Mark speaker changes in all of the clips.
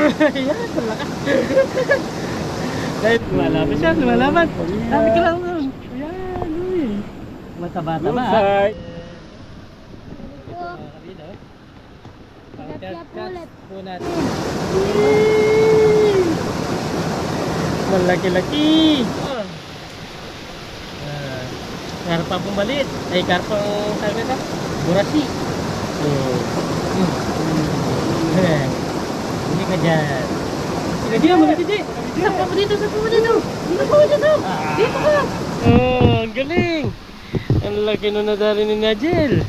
Speaker 1: Ayan, malakas. Dahil lumalaban siya, lumalaban. Sabi ko lang nun. Ayan, uy. Mataba-taba ha. Pang-cat po natin. Malaki-laki. Karpa pong balit. Ay, karpang sabi ka? Burasi. Hindi ka dyan. Sige dyan, malaki dyan. Sapa mo dito, sapa mo dito. Dito po, dito. Dito ka. Oh, ang galing. Ang laki nun na dari ni Nigel.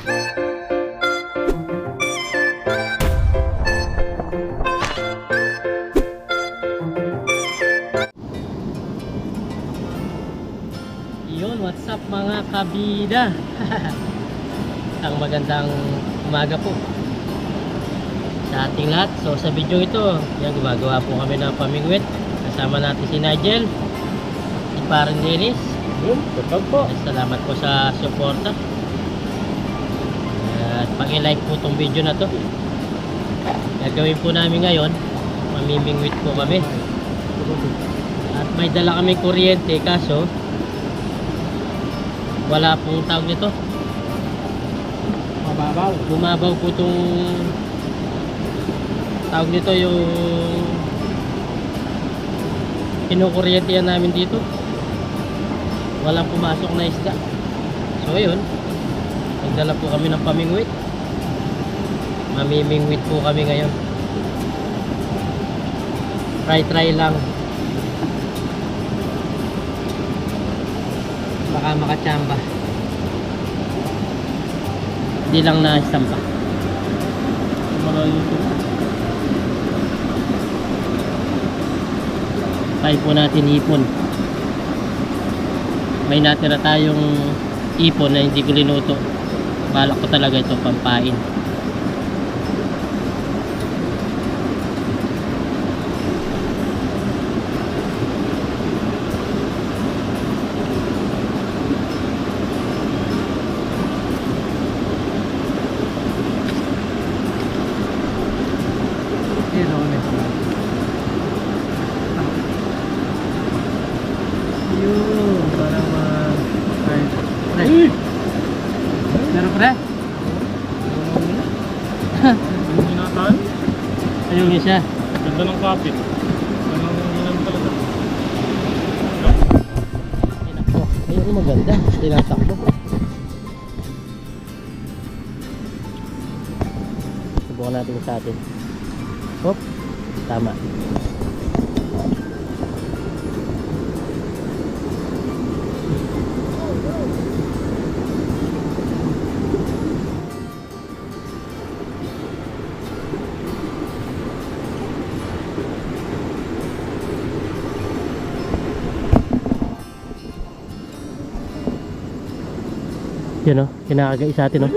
Speaker 1: Yun, what's up mga kabida? Ang magandang umaga po sa ating lahat. So sa video ito, yan, gumagawa po kami ng pamingwit. Kasama natin si Nigel, si Parang Dennis. Po. Salamat po sa suporta. At paki-like po tong video na to. Gagawin po namin ngayon, mamimingwit po kami. At may dala kaming kuryente, kaso wala pong tawag nito. Bumabaw po itong tawag nito, yung kinukuryentehan namin dito. Walang pumasok na isda. So yun, nagdala po kami ng pamingwit. Mamimingwit po kami ngayon. Try lang. Baka makachamba. Hindi lang na istampa. Try po natin ipon. May natira tayong ipon na hindi ko linuto. Balak ko talaga ito pampain. Meron pre?
Speaker 2: Yung ginatan?
Speaker 1: Ayun yun siya.
Speaker 2: Ganda ng kapit. Ganda ng ilan talaga.
Speaker 1: Tinakbo. Ayun maganda. Tinatakbo. Subukan natin sa atin. Hop. Tama. Yun o, kinakagay sa atin o.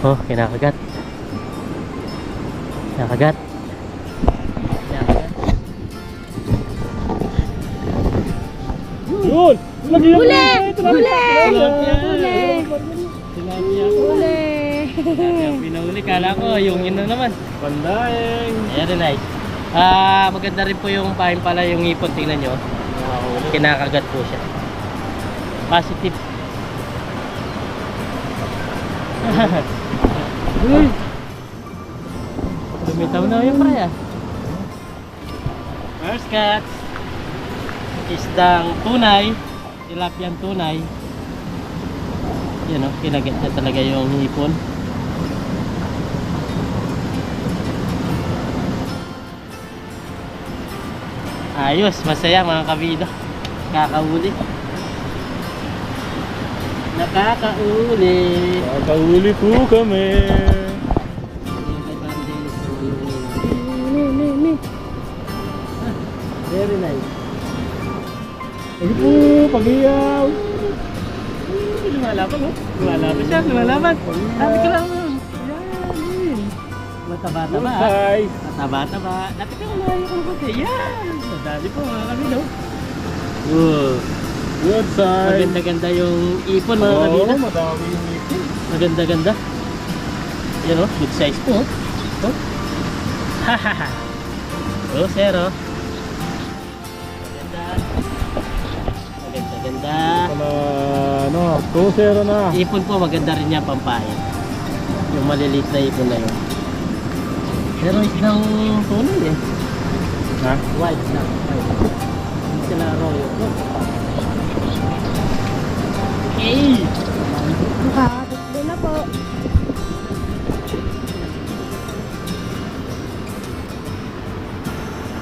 Speaker 1: Oh, kinakagat. Kinakagat.
Speaker 2: Yun!
Speaker 3: Huli! Huli!
Speaker 1: Huli! Pinahuli, kala ko yung ino naman.
Speaker 2: Pandaeng!
Speaker 1: Ayan rin ay. Maganda rin po yung pahin pala yung ipon. Tingnan nyo. Kinakagat po siya. Positive. Lumitaw na yung pre ah. First catch. Isdang tunay. Tilapiang tunay. Yan o, kinagat na talaga yung hipon. Ayos, masaya mga kabida. Kakauli. Nakakauli.
Speaker 2: Nakakauli po kami.
Speaker 1: Very nice.
Speaker 2: Sige po, pag-iyaw.
Speaker 1: Lumalaban, oh. Lumalaban siya, lumalaban. Sabi ko lang, yan. Mataba-taba.
Speaker 2: Size.
Speaker 1: Mataba-taba. Dapat ka malayo ko konti. Yan. Madali po mga kami, no?
Speaker 2: Good side.
Speaker 1: Maganda-ganda yung ipon mga
Speaker 2: Oo,
Speaker 1: kabida.
Speaker 2: madami yung ipon.
Speaker 1: Maganda-ganda. Yan o, good size po. Oh. Hahaha. Oh, sir oh. Maganda. Maganda-ganda.
Speaker 2: Ano, 2-0 na.
Speaker 1: Ipon po, maganda rin yan pampain. Yung maliliit na ipon na yun. Pero isang tunay eh.
Speaker 2: Ha?
Speaker 1: White na. White. Hindi sila royo. Okay.
Speaker 3: Nakakatlo na po.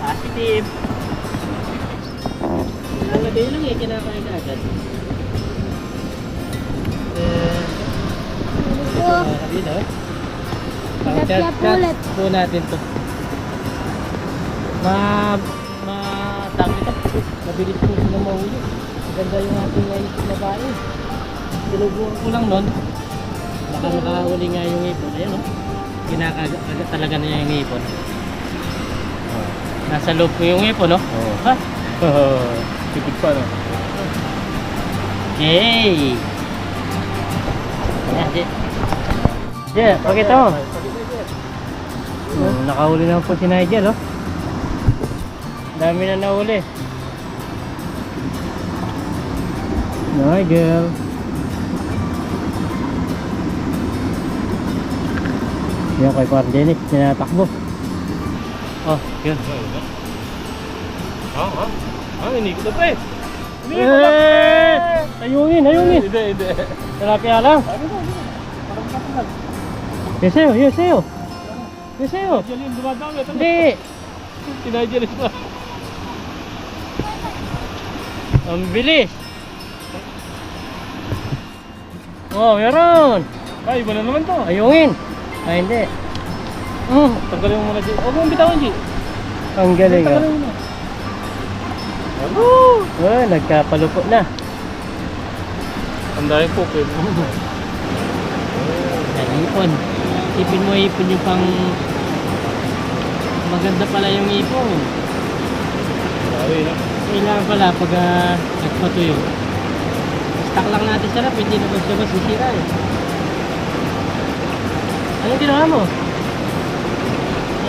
Speaker 1: Positive. Lalagay lang eh, kinakain na agad.
Speaker 3: Po.
Speaker 1: Dito.
Speaker 3: Pinag-tap ulit.
Speaker 1: Po natin to. Tawag ito. Mabilis po sila mahuli. Ganda yung ating ngayon na babae. Sinubukan ko lang nun. Baka makahuli nga yung ipon. Ayan o. Kinakagat talaga na yung ipon. Nasa loob ko yung ipon, no?
Speaker 2: Oo.
Speaker 1: Ha?
Speaker 2: Tipid pa, no?
Speaker 1: Okay. Ayan, Jay. Jay, pakita mo. Nakahuli naman po si Nigel, oh. Dami na nahuli. Nigel. Yan kay Parang Dennis, tinatakbo. Oh, yun.
Speaker 2: Inikot na pa eh.
Speaker 1: Ayungin, ayungin.
Speaker 2: Hindi.
Speaker 1: Tilapia lang. Yes, sa'yo, yes, sa'yo. Yes, sa'yo.
Speaker 2: Jalin, dumadami.
Speaker 1: Hindi.
Speaker 2: Tinajalis pa.
Speaker 1: Ang bilis. Oh, meron.
Speaker 2: Ay, iba na naman to.
Speaker 1: Ayungin. Ay, hindi.
Speaker 2: Tanggalin mo muna, G. Huwag mong bitawan, G.
Speaker 1: Ang galing,
Speaker 2: Tanggalin
Speaker 1: oh.
Speaker 2: mo na.
Speaker 1: Oh, nagkapalupo na.
Speaker 2: Ang dahil po, Pwede.
Speaker 1: Ipon. Ipin mo ipon yung pang maganda pala yung ipon.
Speaker 2: Sorry na.
Speaker 1: Kailangan pala pag nagpatuyo. Stock lang natin sarap, hindi na basta sisira eh. Anong ginawa mo?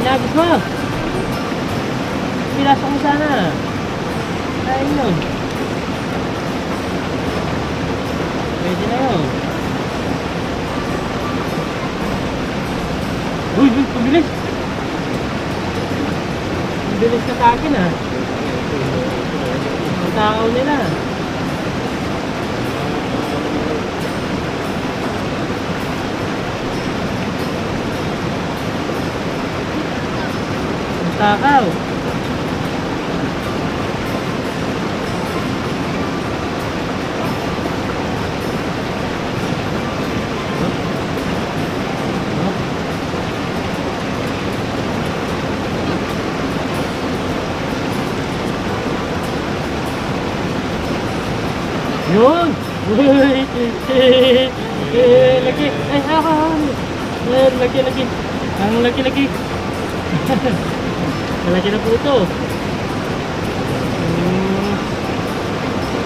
Speaker 1: Inagos mo. Pinasok mo sana. Kain yun. Pwede na yun. Uy, pabilis. Pabilis ka sa akin ah. Ang tao nila. Ang takaw. Yun! Uy! Laki! Ay, laki! Ang laki! Malaki na po ito.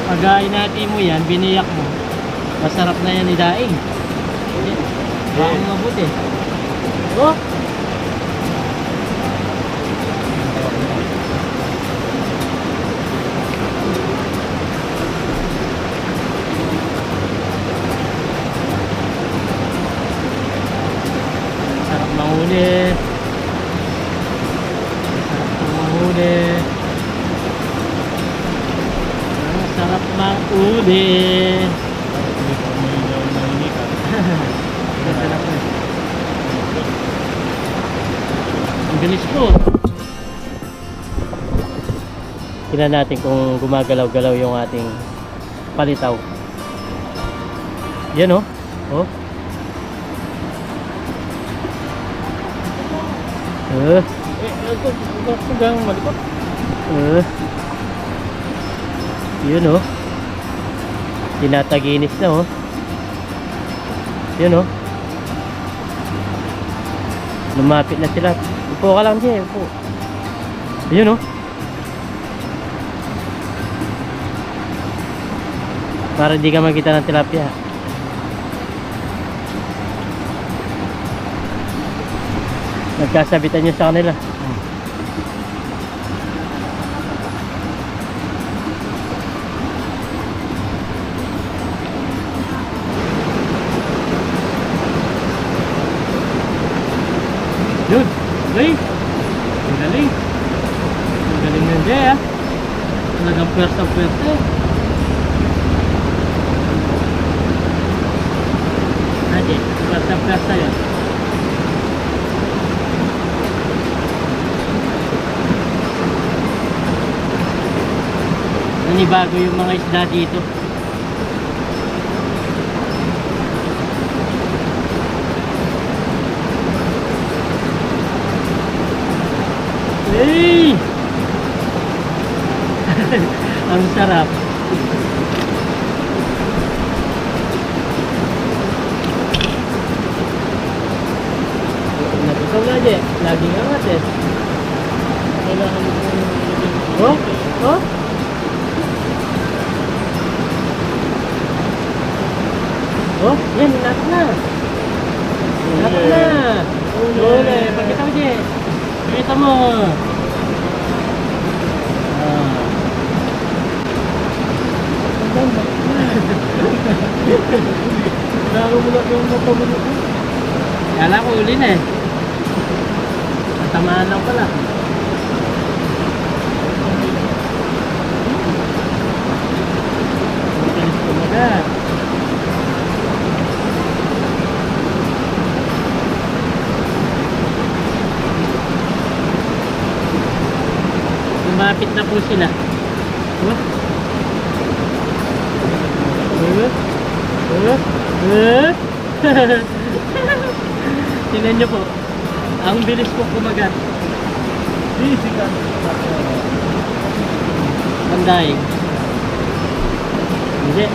Speaker 1: Pagain natin mo yan, biniyak mo. Masarap na yan idaing. Baka mabuti. Oh! Sarap mahuli. Sarap mahuli. Ang bilis po. Tingnan natin kung gumagalaw-galaw yung ating palitaw. Yan oh. Oh.
Speaker 2: Hanggang malikot.
Speaker 1: Yun oh. Tinataginis na oh. Yun oh. Lumapit na sila. Upo ka lang dyan. Upo. Yun oh. Para hindi ka makita ng tilapia. Nagkasabitan nyo sa kanila. Yun, galing. Ang galing. Ang galing yun, Jay, ah. Talagang pwersa-pwersa eh. Adi, pwersa-pwersa yun. Nanibago yung mga isda dito. Hey! Ang sarap. Ikaw na, Je. Laging angat eh.
Speaker 2: Kailangan mo
Speaker 1: Oh? Oh? Oh, yan, hinat na. Hinat na. Uli. Pakita mo, Je. Pakita mo. Ah.
Speaker 2: Lalo mo lang yung mata mo nito.
Speaker 1: Kala ko uli na eh. Natamaan lang pala. Matalis kumagat. Lumapit na po sila. Oh. Tingnan nyo po. Ang bilis po kumagat.
Speaker 2: Busy ka.
Speaker 1: Ang daig. Hindi.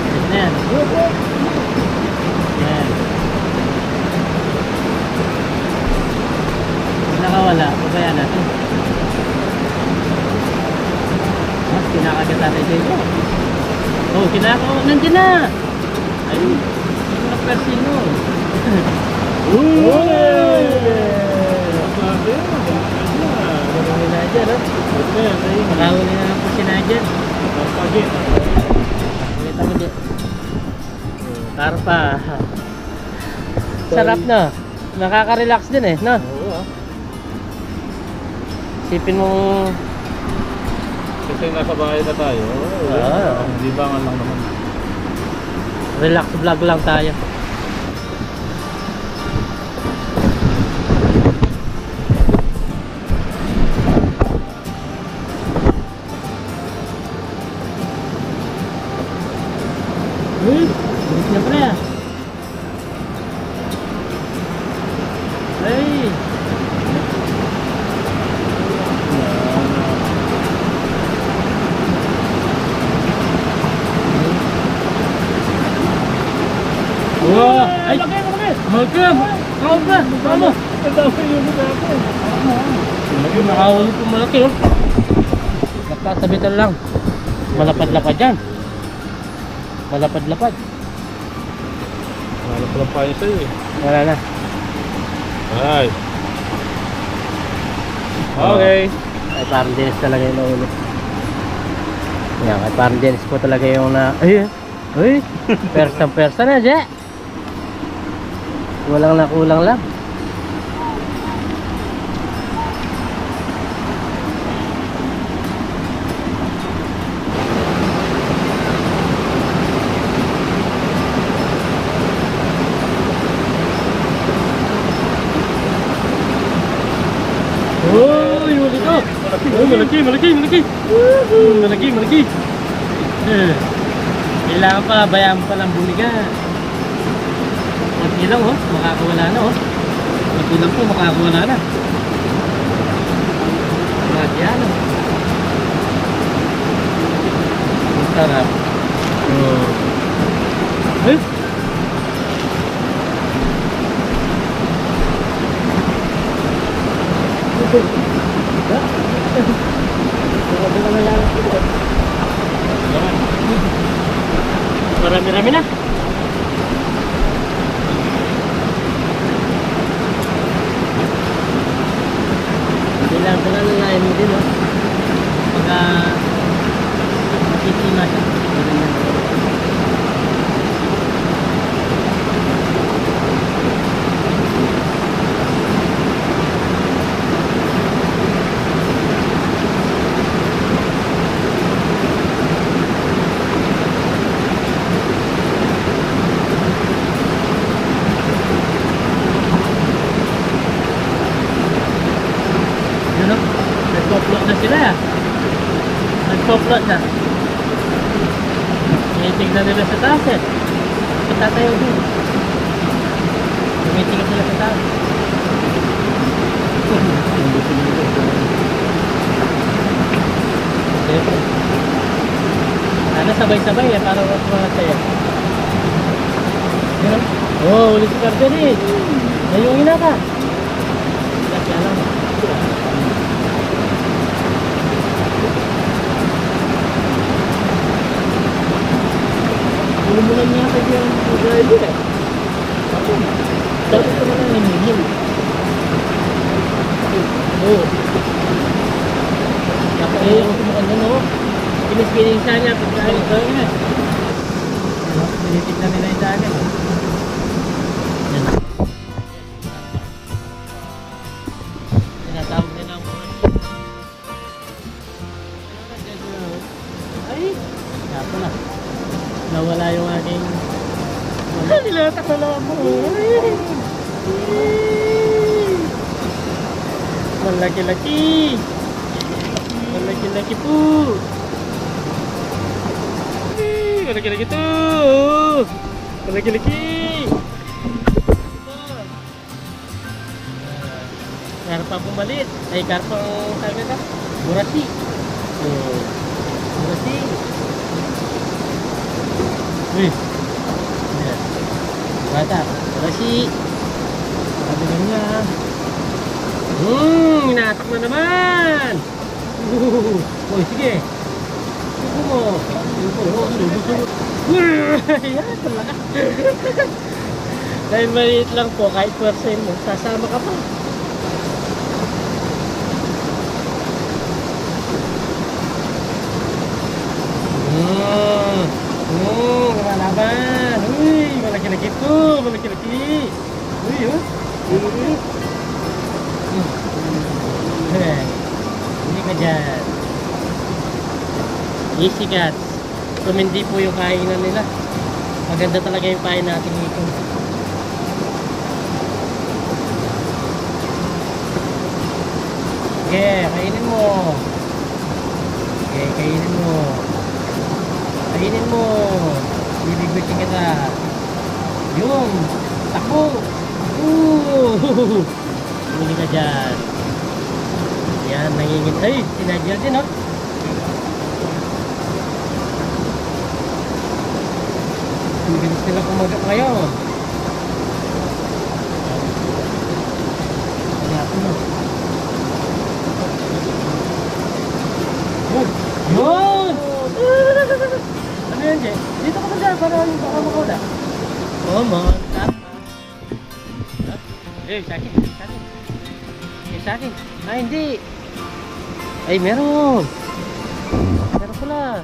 Speaker 1: Ito na yan. Yan. Nakawala. Pabayaan natin. Mas kinakagat natin dito. Oh, kinakagat. Nandiyan na. Ayun. Yung napersino. Marami na dyan, oh. Nakahuli na lang po si Nadia. Kita mo dyan. Karpa. Sarap na. Nakaka-relax din eh, no? Sipin mo.
Speaker 2: Kasi nasa bahay na tayo. Libangan lang naman.
Speaker 1: Relax vlog lang tayo. Bilis niya pala. Hey! Wow! Ay! Magkam! Kawag ba? Tama!
Speaker 2: Ang dami yung mukha ko.
Speaker 1: Malaki, nakahuli po malaki, oh. Nagkasabitan lang. Malapad-lapad yan. Malapad-lapad.
Speaker 2: Hanap lang pa yun sa'yo eh.
Speaker 1: Wala na.
Speaker 2: Ay. Okay.
Speaker 1: Ay, parang Dennis talaga yung naulo. Yan, ay parang Dennis po talaga yung na... Ay, ay, persa na, Je. Walang nakulang lang. Oh, yung malaki. Oh, malaki. Kailangan pa, bayaan pa lang bumiga. Kunti lang, oh. Makakawala na, oh. Kunti lang po, makakawala na. Yan, oh. Ang sarap. Oh. Eh? marami-rami na. Kailangan ko lang lalayan mo din, no? Pagka matitima siya. Ganyan. Ano? Nagpo-float na sila, ah. Nagpo-float na. Tinitignan nila sa taas, eh. Tatayo din. Tumitingin sila sa taas. Siyempre. Sana sabay-sabay, eh. Para mga saya. Yan, oh, ulit si Carter, eh. Nayungin na ka. Kasi alam mo. Lumulan niya kasi yung driver, eh. Ako. Dapat ko na lang nangyayim. Oo. Dapat eh, ako sumukan doon, no? Pinis-pinis niya pagkain ko yun, eh. Tinitignan nila yung dagat, eh. Yan. Tinatawag nila ang mga ay, kaya pala. Nawala yung aking nilatak na lang mo. Malaki-laki. Malaki-laki po. Malaki-laki to. Malaki-laki. Karpa pumalit. Ay, karpang sabi ka? Murasi. Murasi. Uy. Ayan. Bata. Murasi. Sabi ka nga. Inatak na naman. Uy, sige. Subo mo. Subo. Ayan, talaga. Dahil maliit lang po, kahit percent mo, sasama ka pa. Lumalaban. Uy, malaki-laki ito. Malaki-laki. Uy, oh. Hindi ka dyan. Easy cats. Tumindi po yung kainan nila. Maganda talaga yung pain natin dito. Okay, kainin mo. Okay, kainin mo. Kainin mo. Bibigbitin kita. Yung. Takbo. Huli ka dyan. Yan, nangingin. Ay, sinadya din, oh. Ang bilis nila kumagap ngayon. Hanapin mo. Yun! Ano yan, Jay? Dito ka ba dyan? Para baka makawala. Come on. Eh, sa akin. Sa akin. Eh, sa akin. Ah, hindi. Ay, meron. Meron pala.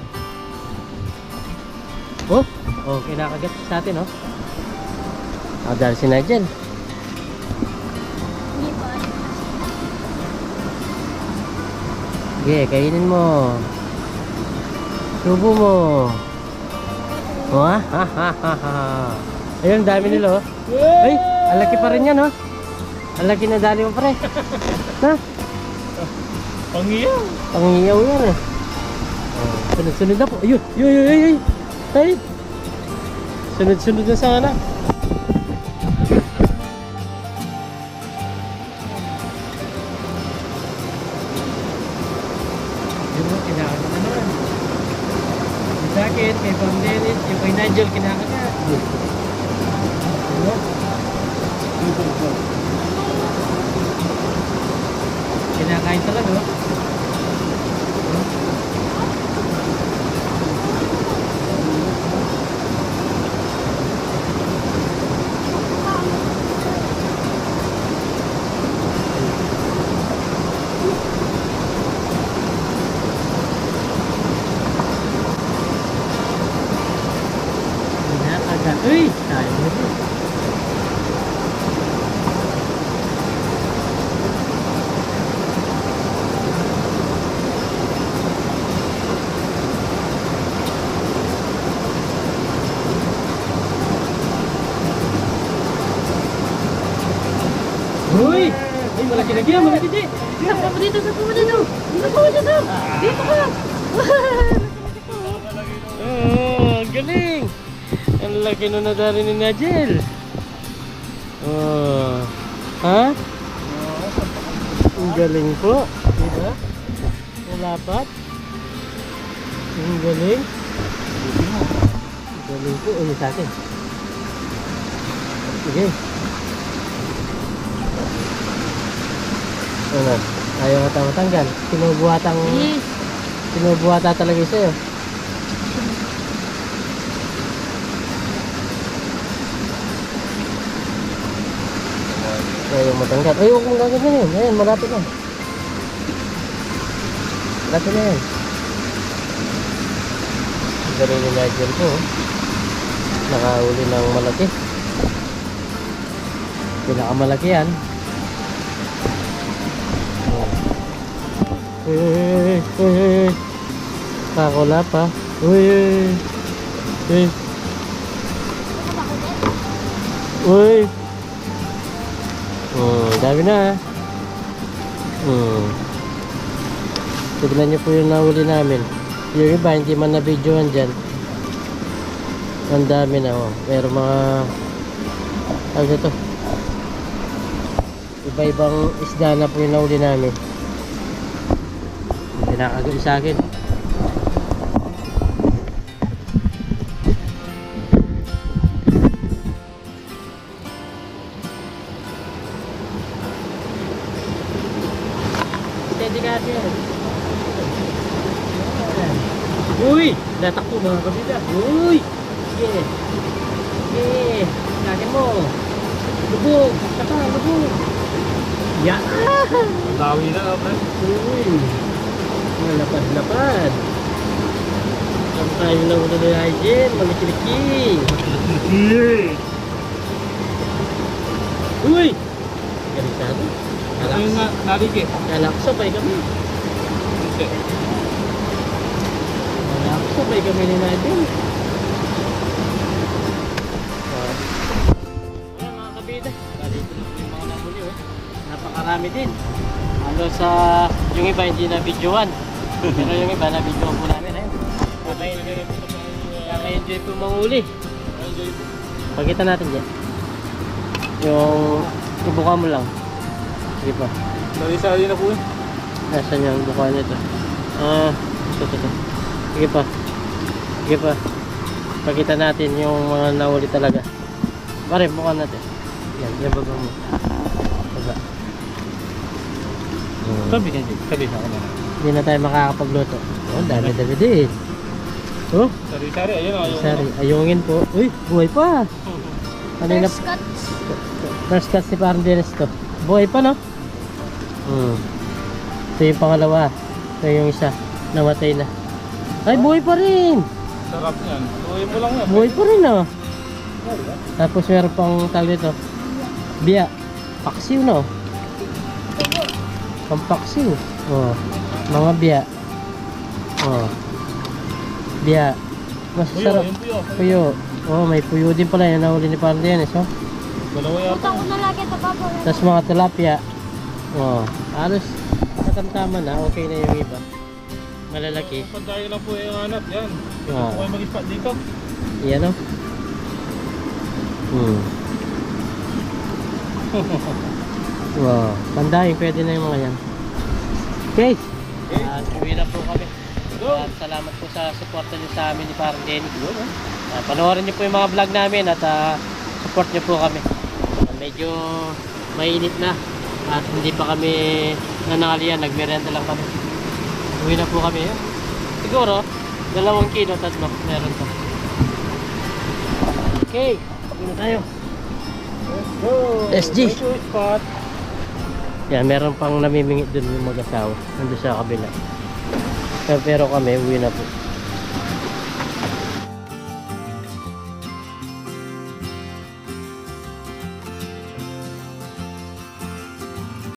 Speaker 1: Oh, oh, kinakagat sa atin, oh. Ah, dahil si Nigel.
Speaker 3: Hindi po.
Speaker 1: Sige, kainin mo. Subo mo. Oh, ha? Ha, ha, ha, ha. Ayun, dami nila, oh. Ay, ang laki pa rin yan, oh. Ang laki na dali mo, pre. Ha?
Speaker 2: Pangiyaw.
Speaker 1: Pangiyaw yan, eh. Oh, sunod-sunod na po. Ayun, ayun, ayun, ayun. Ay! Sunod-sunod na sana. Yun mo, kinakagat naman. Si Sakit, kay Pam Dennis, yung kay Nigel, kinakagat. Yun mo? Kinakain talaga, oh. Malaki yan, malaki din. Sakpa mo dito, sakpa mo dito. Sakpa mo dito. Dito ka. Oh, ang galing. Ang laki na nadari ni Nigel. Oh. Ha? Ang galing po. Diba? Nalapat. Ang galing. Ang galing po. Ulit sa akin. Sige. Ano? Ayaw nga tayo matanggal. Sinubuhata talaga sa'yo. Ayaw matanggal. Ay, huwag mong gagawin yun. Ayan, malapit na. Malapit na yan. Ang galing ni Nigel po. Nakahuli ng malaki. Pinakamalaki yan. Uy. Kakula pa. Uy. Dami na. Tignan nyo po yung nahuli namin. Yung iba hindi man na-videoan dyan. Ang dami na. Pero mga ano ito? Iba-ibang isda na po yung nahuli namin. Hindi nakagawin sa akin. Steady ka yan. Uy! Natakbo mga kabida. Uy! Sige. Sige. Lagi mo. Lubog. Saka, lubog. Ya!
Speaker 2: Dawi na, pre.
Speaker 1: Uy! Lapad-lapad. Saan tayo lang ulo na hygiene? Maliki-liki. Uy! Garitado.
Speaker 2: Ano nga, narigi?
Speaker 1: Kalakso pa kami. Kalakso pa kami ni natin. Ayan mga kabida. Dito na po yung mga nahuli. Napakarami din. Ano sa yung iba hindi na videoan. Pero yung iba na videoan po namin. Kaka-enjoy po manghuli. Pakita natin dyan. Yung ibuka mo lang. Sige pa.
Speaker 2: Sali-sali na po eh.
Speaker 1: Nasaan yung buka nito? Ito. Sige pa. Sige pa. Pakita natin yung mga nahuli talaga. Pare, buka natin. Yan, yan baba mo. Baba.
Speaker 2: Sabi na ako na.
Speaker 1: Hindi na tayo makakapagluto. Oh, dami-dami din. Oh,
Speaker 2: Sari-sari, ayun o.
Speaker 1: sorry. Ayungin po. Uy, buhay pa. Kanina
Speaker 3: First cut.
Speaker 1: first cut si Parang Dennis to. Buhay pa, no? Ito yung pangalawa. Ito yung isa. Namatay na. Ay, buhay pa rin.
Speaker 2: Sarap yan. Tuloy mo lang yan.
Speaker 1: Buhay pa rin, no? Tapos meron pang tawag dito. Biya. Paksiw, no? Pampaksiw. Oh. Mga biya. Oh. Biya. Mas
Speaker 2: Puyo,
Speaker 1: sarap.
Speaker 2: yung puyo.
Speaker 1: Puyo. Oh, may puyo din pala yung nahuli ni Parang Dennis, oh.
Speaker 2: Dalawa yata.
Speaker 3: Punta ko na lagi ito pa po.
Speaker 1: Tapos mga tilapia. Oh, halos katamtaman na. Okay na yung iba. Malalaki.
Speaker 2: Pantayo lang po yung hanap. Yan.
Speaker 1: Ah.
Speaker 2: Kung kayo mag-spot dito.
Speaker 1: Yan, oh. Wow. Pandahin, pwede na yung mga yan. Okay. Uwi na po kami. At salamat po sa suporta niyo sa amin ni Parang Denny. Panoorin niyo po yung mga vlog namin at support niyo po kami. Medyo mainit na at hindi pa kami nanangalian, nagmerenda lang kami. Uwi na po kami. Siguro 2 kilo, 3 meron to. Okay, uwi na tayo.
Speaker 2: Let's go.
Speaker 1: SG.
Speaker 2: Go to spot.
Speaker 1: Yan, meron pang namimingit dun yung mag-asawa nandun sa kabila. Pero kami uwi na po.